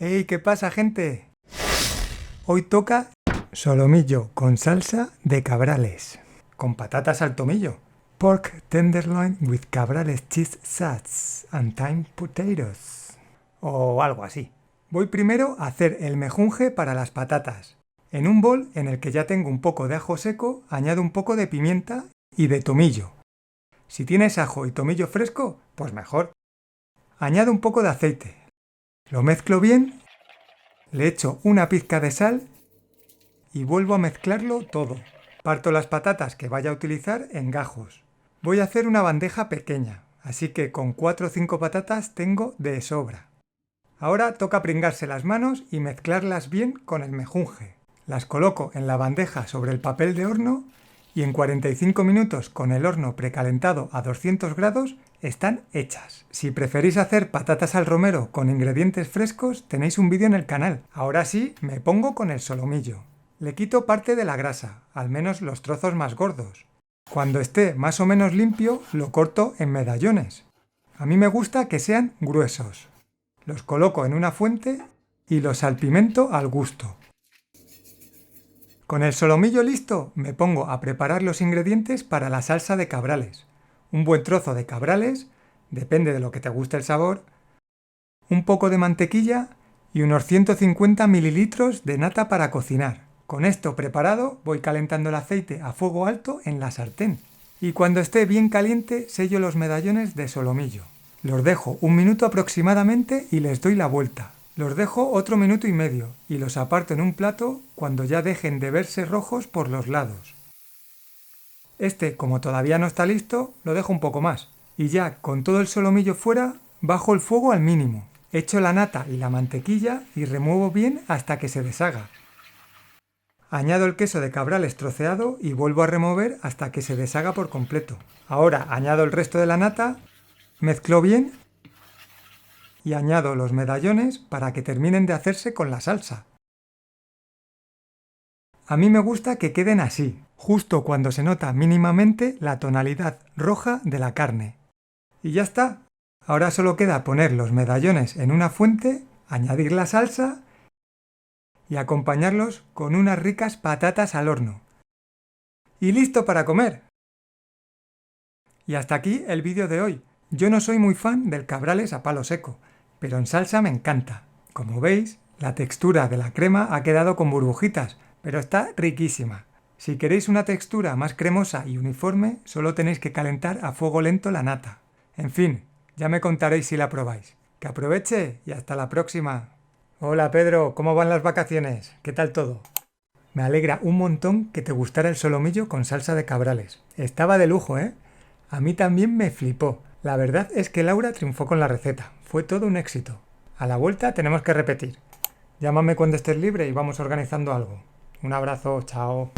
¡Ey! ¿Qué pasa, gente? Hoy toca solomillo con salsa de cabrales, con patatas al tomillo. Pork tenderloin with cabrales cheese sauce and thyme potatoes. O algo así. Voy primero a hacer el mejunje para las patatas. En un bol en el que ya tengo un poco de ajo seco, añado un poco de pimienta y de tomillo. Si tienes ajo y tomillo fresco, pues mejor. Añado un poco de aceite. Lo mezclo bien, le echo una pizca de sal y vuelvo a mezclarlo todo. Parto las patatas que vaya a utilizar en gajos. Voy a hacer una bandeja pequeña, así que con 4 o 5 patatas tengo de sobra. Ahora toca pringarse las manos y mezclarlas bien con el mejunje. Las coloco en la bandeja sobre el papel de horno y en 45 minutos con el horno precalentado a 200 grados están hechas. Si preferís hacer patatas al romero con ingredientes frescos, tenéis un vídeo en el canal. Ahora sí, me pongo con el solomillo. Le quito parte de la grasa, al menos los trozos más gordos. Cuando esté más o menos limpio, lo corto en medallones. A mí me gusta que sean gruesos. Los coloco en una fuente y los salpimento al gusto. Con el solomillo listo, me pongo a preparar los ingredientes para la salsa de cabrales. Un buen trozo de cabrales, depende de lo que te guste el sabor, un poco de mantequilla y unos 150 mililitros de nata para cocinar. Con esto preparado, voy calentando el aceite a fuego alto en la sartén. Y cuando esté bien caliente, sello los medallones de solomillo. Los dejo 1 minuto aproximadamente y les doy la vuelta. Los dejo otro minuto y medio y los aparto en un plato cuando ya dejen de verse rojos por los lados. Este, como todavía no está listo, lo dejo un poco más. Y ya con todo el solomillo fuera, bajo el fuego al mínimo. Echo la nata y la mantequilla y remuevo bien hasta que se deshaga. Añado el queso de cabrales troceado y vuelvo a remover hasta que se deshaga por completo. Ahora añado el resto de la nata, mezclo bien y añado los medallones para que terminen de hacerse con la salsa. A mí me gusta que queden así, justo cuando se nota mínimamente la tonalidad roja de la carne. Y ya está. Ahora solo queda poner los medallones en una fuente, añadir la salsa y acompañarlos con unas ricas patatas al horno. ¡Y listo para comer! Y hasta aquí el vídeo de hoy. Yo no soy muy fan del cabrales a palo seco, pero en salsa me encanta. Como veis, la textura de la crema ha quedado con burbujitas, pero está riquísima. Si queréis una textura más cremosa y uniforme, solo tenéis que calentar a fuego lento la nata. En fin, ya me contaréis si la probáis. ¡Que aproveche y hasta la próxima! Hola Pedro, ¿cómo van las vacaciones? ¿Qué tal todo? Me alegra un montón que te gustara el solomillo con salsa de cabrales. Estaba de lujo, ¿eh? A mí también me flipó. La verdad es que Laura triunfó con la receta. Fue todo un éxito. A la vuelta tenemos que repetir. Llámame cuando estés libre y vamos organizando algo. Un abrazo, chao.